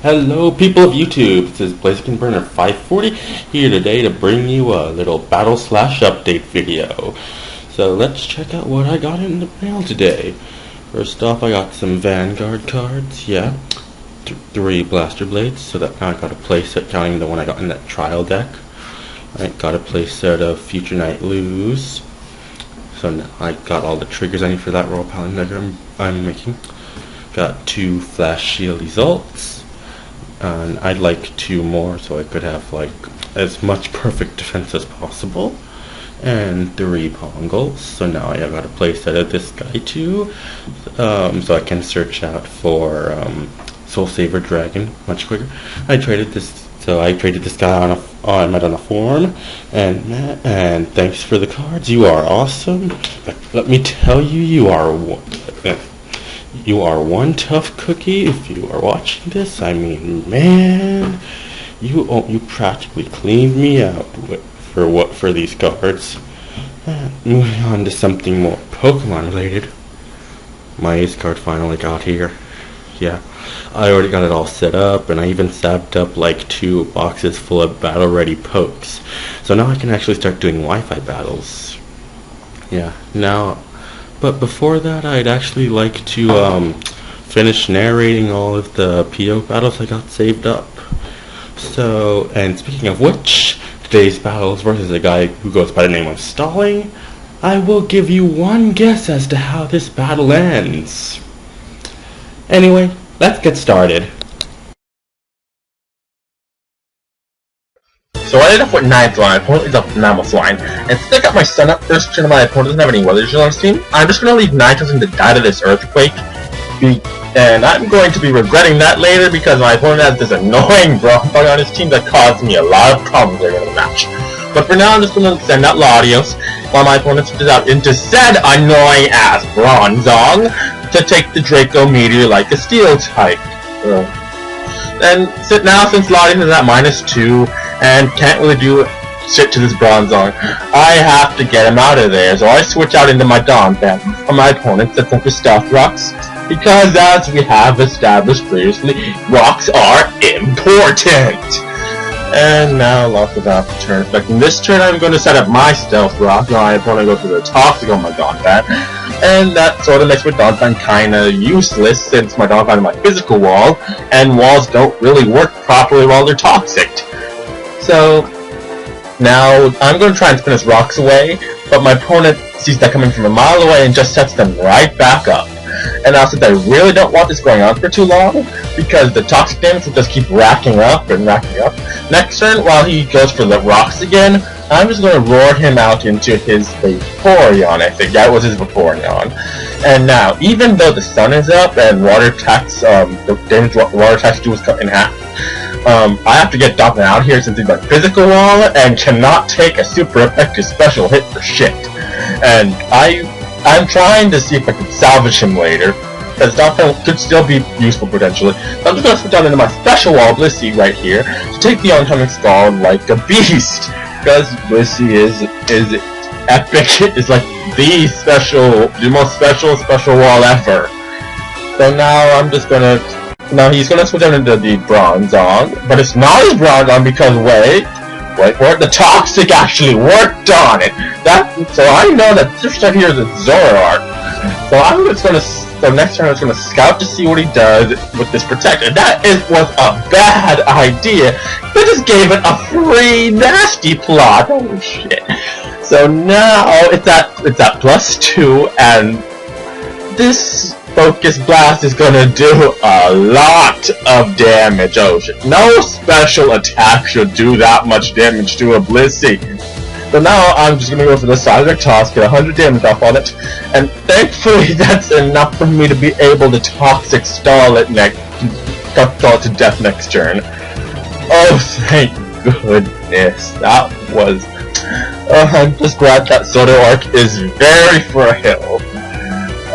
Hello people of YouTube, this is Burner 540 here today to bring you a little battle slash update video. So let's check out what I got in the mail today. First off, I got some Vanguard cards, yeah. 3 Blaster Blades, so that now I got a playset counting the one I got in that trial deck. I got a playset of Future Night Lose. So now I got all the triggers I need for that Royal Paladin deck I'm making. Got 2 Flash Shield Results. And I'd like 2 more so I could have like as much perfect defense as possible, and 3 Pongles. So now I got a playset of this guy too, so I can search out for Soul Saver Dragon much quicker. I traded this guy on a forum, and thanks for the cards. You are awesome. Let me tell you, you are one tough cookie. If you are watching this, I mean, man, you practically cleaned me out for these cards. Moving on to something more Pokemon related. My ace card finally got here. Yeah, I already got it all set up, and I even sapped up like 2 boxes full of battle ready pokes. So now I can actually start doing Wi-Fi battles. Yeah, now. But before that, I'd actually like to finish narrating all of the PO battles I got saved up. So, and speaking of which, today's battle is versus a guy who goes by the name of Stalling. I will give you one guess as to how this battle ends. Anyway, let's get started. So I ended up with 9th line, my opponent is up 9th line, and since I got my sun up first turn, my opponent doesn't have any weather on his team, I'm just going to leave 9 turns to die to this earthquake, and I'm going to be regretting that later because my opponent has this annoying Bronzong on his team that caused me a lot of problems during the match. But for now, I'm just going to send out Latios while my opponent switches out into said annoying ass Bronzong to take the Draco Meteor like a steel type. And now since Latios is at -2 and can't really do shit to this Bronzong, I have to get him out of there, so I switch out into my Donphan on my opponent sets up with Stealth Rocks, because as we have established previously, rocks are important! And now lots of after turn effect. In this turn I'm going to set up my Stealth Rock, my opponent goes for the Toxic on my Donphan, and that sort of makes my Donphan kinda useless since my Donphan is my physical wall, and walls don't really work properly while they're toxic. So now I'm going to try and spin his rocks away, but my opponent sees that coming from a mile away and just sets them right back up. And now since I really don't want this going on for too long, because the toxic damage will just keep racking up and racking up, next turn while he goes for the rocks again, I'm just going to roar him out into his Vaporeon. I think that was his Vaporeon. And now, even though the sun is up and water attacks, the damage water attacks do is cut in half, I have to get Donphan out here since he's my physical wall and cannot take a super effective special hit for shit. And I'm trying to see if I can salvage him later, because Donphan could still be useful potentially. So I'm just going to switch down into my special wall, Blissey, right here, to take the oncoming Scald like a beast. Because Blissey is epic, it's like the most special wall ever. So now I'm just gonna, now he's gonna switch out into the Bronzong, but it's not his Bronzong because wait for it, the Toxic actually worked on it. So I know that this right here is a Zoroark. So next turn I'm just gonna scout to see what he does with this Protector. That was a bad idea. They just gave it a free nasty plot. Oh shit. So now it's at +2, and this Focus Blast is gonna do a lot of damage. Oh shit. No special attack should do that much damage to a Blissey. So now I'm just gonna go for the Seismic Toss, get 100 damage off on it, and thankfully that's enough for me to be able to Toxic Stall it to death next turn. Oh, thank goodness. That was... I'm just glad that Zoroark is very frail.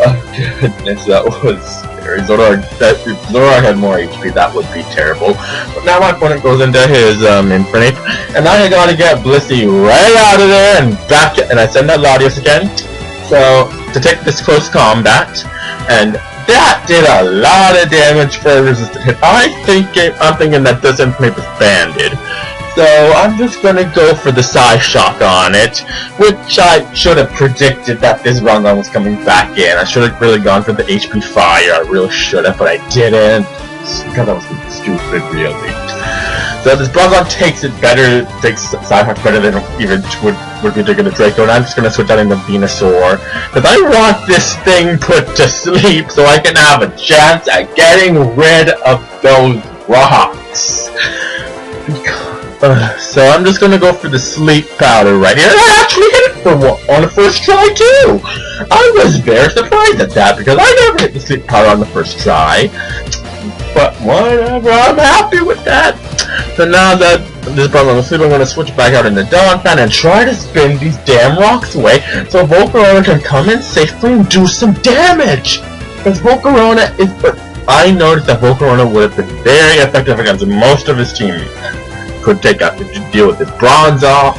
Oh goodness, that was scary. If Zoroark had more HP, that would be terrible. But now my opponent goes into his Infernape, and now I gotta get Blissey right out of there and back, and I send out Latios again. So to take this close combat, and that did a lot of damage for a resistant hit. I'm thinking that this Infamate was banded. So I'm just gonna go for the Psy Shock on it, which I should have predicted that this Bronzong was coming back in. I should have really gone for the HP Fire, I really should have, but I didn't, because I was stupid, really. So this Bronzong takes Psy Shock better than even would be taking the Draco, and I'm just gonna switch out into Venusaur, because I want this thing put to sleep so I can have a chance at getting rid of those rocks. So I'm just gonna go for the sleep powder right here. And I actually hit it on the first try too! I was very surprised at that because I never hit the sleep powder on the first try. But whatever, I'm happy with that. So now that this problem is asleep, I'm gonna switch back out into Donphan and try to spin these damn rocks away so Volcarona can come in safely and do some damage! Because Volcarona is... I noticed that Volcarona would have been very effective against most of his team. Could deal with this Bronzong,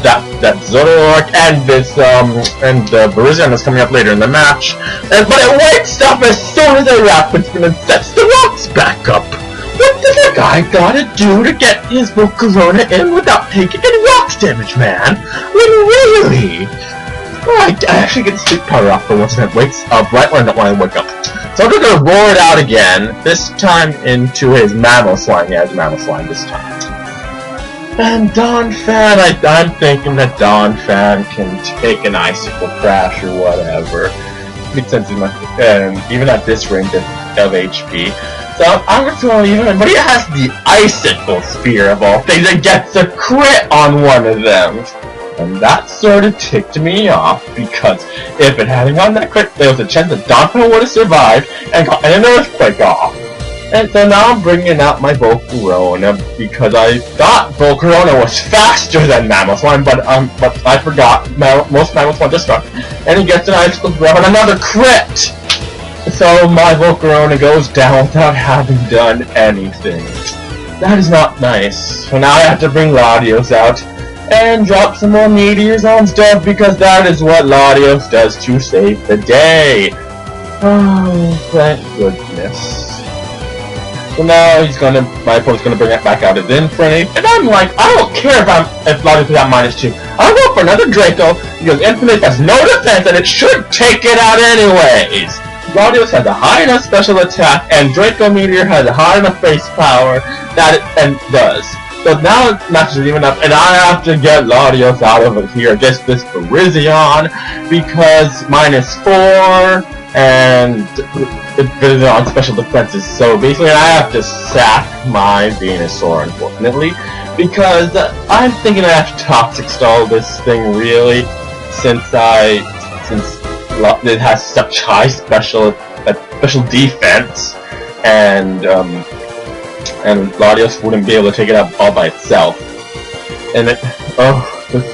that Zoroark, and this Virizion is coming up later in the match. But it wakes up as soon as a Rapid Spin and sets the rocks back up. What does a guy gotta do to get his Volcarona in without taking any rocks damage, man? I mean, really? Oh, I actually get the sleep power off for once and it wakes up right when I wake up. So I'm just gonna roar it out again, this time into his Mamoswine. Yeah, his Mamoswine this time. And Donphan, I'm thinking that Donphan can take an Icicle Crash or whatever. Since and even at this range of HP. So I'm just going to leave him, but he has the Icicle Spear of all things and gets a crit on one of them. And that sort of ticked me off, because if it hadn't gotten that crit, there was a chance that Donphan would have survived and gotten an Earthquake off. And so now I'm bringing out my Volcarona because I thought Volcarona was faster than Mamoswine, but I forgot most Mamoswine just struck, and he gets an Icicle Grab and another crit. So my Volcarona goes down without having done anything. That is not nice. So now I have to bring Latios out and drop some more meteors on stuff because that is what Latios does to save the day. Oh, thank goodness. So now my opponent's gonna bring it back out as Infinite, and I'm like, I don't care if Latios is at -2. I'll go for another Draco because Infinite has no defense and it should take it out anyways. Latios has a high enough special attack, and Draco Meteor has a high enough base power that it does. So now the match is even up, and I have to get Latios out of here against this Virizion because -4 and Virizion special defenses. So basically, I have to sack my Venusaur, unfortunately, because I'm thinking I have to Toxic Stall this thing really, since it has such high special defense, and Latios wouldn't be able to take it out all by itself. And this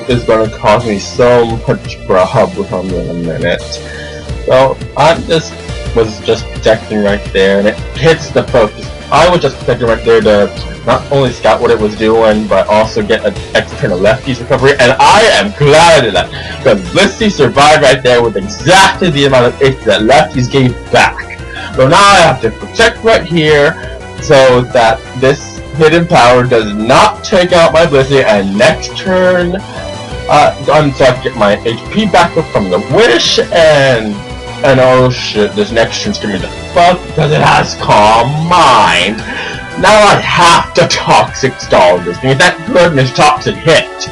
is going to cause me so much trouble in a minute. So I was just protecting right there, and it hits the focus. I was just protecting right there to not only scout what it was doing, but also get an external lefties recovery, and I am glad of that, because Blissey survived right there with exactly the amount of HP that lefties gave back. So now I have to protect right here, so that this hidden power does not take out my Blissey, and next turn, so I can get my HP back up from the Wish, and oh shit, this next turn's gonna be the fuck, because it has Calm Mind. Now I have to Toxic Stall this thing. Thank goodness Toxic hit.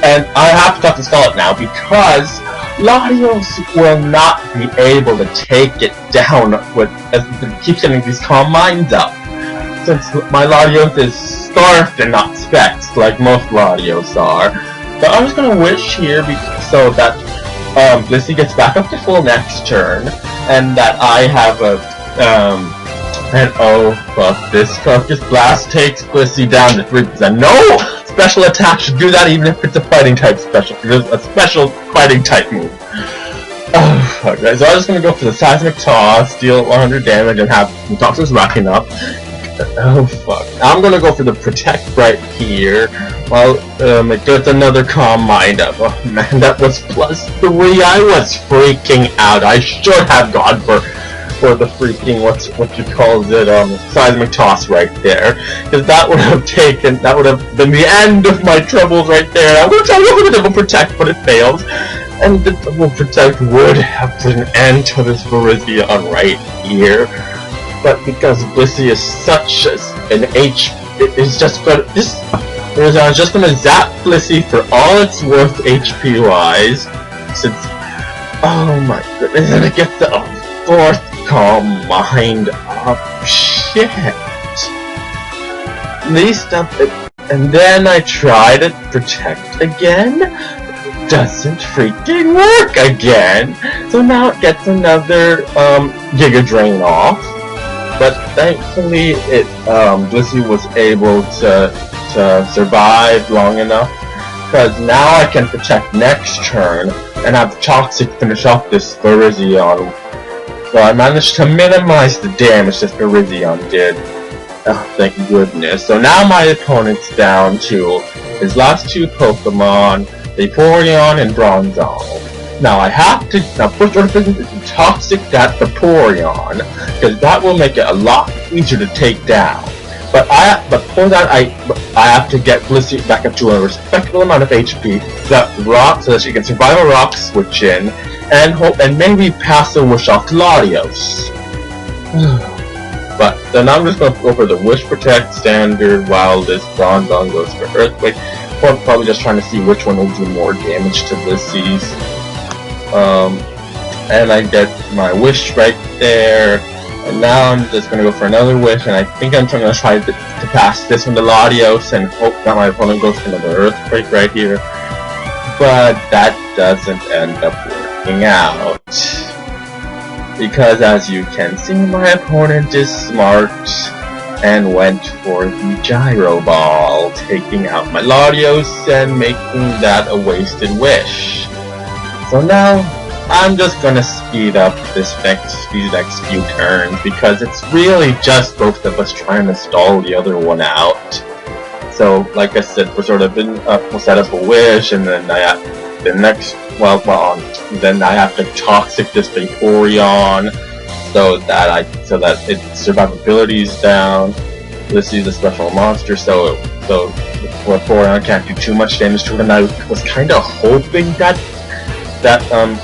And I have to Toxic Stall it now because Latios will not be able to take it down as it keeps getting these Calm Minds up. Since my Latios is Scarfed and not Specs, like most Latios are. So I'm just gonna wish here so that Blissey gets back up to full next turn, and that I have and oh fuck, this Focus Blast takes Blissey down to 3%. No special attack should do that even if it's a fighting type special. It's a special fighting type move. Oh fuck, guys. So I'm just gonna go for the Seismic Toss, deal 100 damage, and have the Toxins racking up. Oh fuck. I'm gonna go for the Protect right here. Well, it gets another Calm Mind up. Oh man, that was +3. I was freaking out. I should have gone for for the freaking what you calls it seismic toss right there, because that would have been the end of my troubles right there. I'm gonna try to go for the double protect, but it fails, and the double protect would have put an end to this Virizion right here, but because Blissey is such an it's just gonna just gonna zap Blissey for all it's worth HP wise, since oh my goodness, and it gets the fourth calm mind up. Shit. And then I try to protect again. Doesn't freaking work again. So now it gets another Giga Drain off. But thankfully Blissey was able to survive long enough, because now I can protect next turn and have Toxic finish off this Virizion. So I managed to minimize the damage that Virizion did. Oh, thank goodness. So now my opponent's down to his last two Pokemon, Vaporeon and Bronzong. Now I have to first order business is to Toxic that Vaporeon, because that will make it a lot easier to take down. But for that I have to get Blissey back up to a respectable amount of HP, so that she can survive a rock switch in, and maybe pass the wish off to Latios. But then I'm just gonna go for the Wish Protect standard while this Bronzong goes for Earthquake. Or probably just trying to see which one will do more damage to Blissey's. And I get my wish right there. And now I'm just gonna go for another wish, and I think I'm gonna try to pass this one to Latios and hope that my opponent goes for another Earthquake right here. But that doesn't end up working out, because as you can see, my opponent is smart and went for the Gyro Ball, taking out my Latios and making that a wasted wish. So now I'm just gonna speed up these next few turns, because it's really just both of us trying to stall the other one out. So, like I said, we'll set up a wish, and then I have then I have to Toxic this Vaporeon, so that its survivability is down. This is a special monster, so Vaporeon can't do too much damage to it. And I was kind of hoping that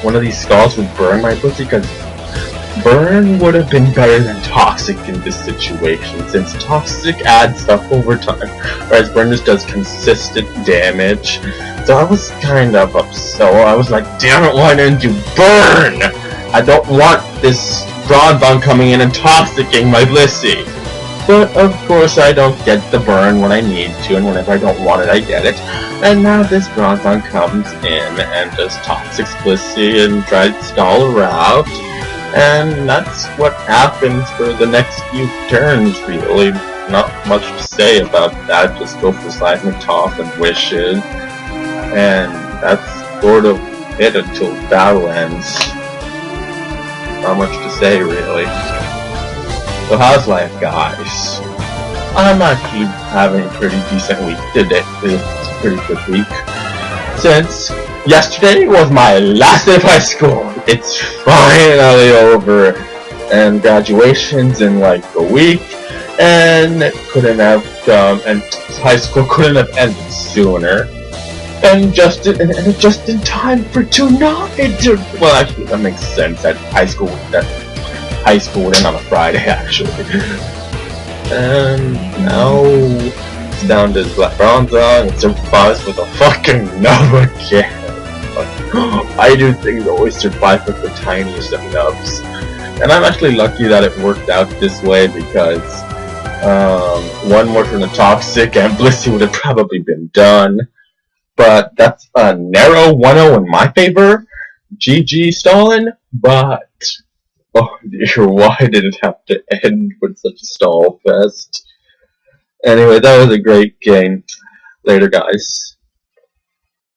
one of these skulls would burn my Blissey, because Burn would have been better than Toxic in this situation, since Toxic adds stuff over time, whereas Burn just does consistent damage. So I was kind of upset. So I was like, damn it, why didn't you Burn? I don't want this Bronzong coming in and Toxicing my Blissey. But of course I don't get the Burn when I need to, and whenever I don't want it I get it. And now this Bronzong comes in and just Toxics Blissey and tries to stall her out. And that's what happens for the next few turns, really. Not much to say about that, just go for Seismic Toss and Wishes. And that's sort of it until battle ends. Not much to say, really. So how's life, guys? I'm actually having a pretty decent week today. It's a pretty good week. Since yesterday was my last day of high school. It's finally over. And graduation's in like a week. And it couldn't have and high school couldn't have ended sooner. And just in time for tonight. Well, actually, that makes sense. That high school would end on a Friday, actually. And now it's down to Bronzong and survives with a fucking nub again. I do things always survive with the tiniest of nubs. And I'm actually lucky that it worked out this way, because one more from the Toxic and Blissey would have probably been done. But that's a narrow 1-0 in my favor. GG Stalin, but oh dear, why did it have to end with such a stall fest? Anyway, that was a great game. Later, guys.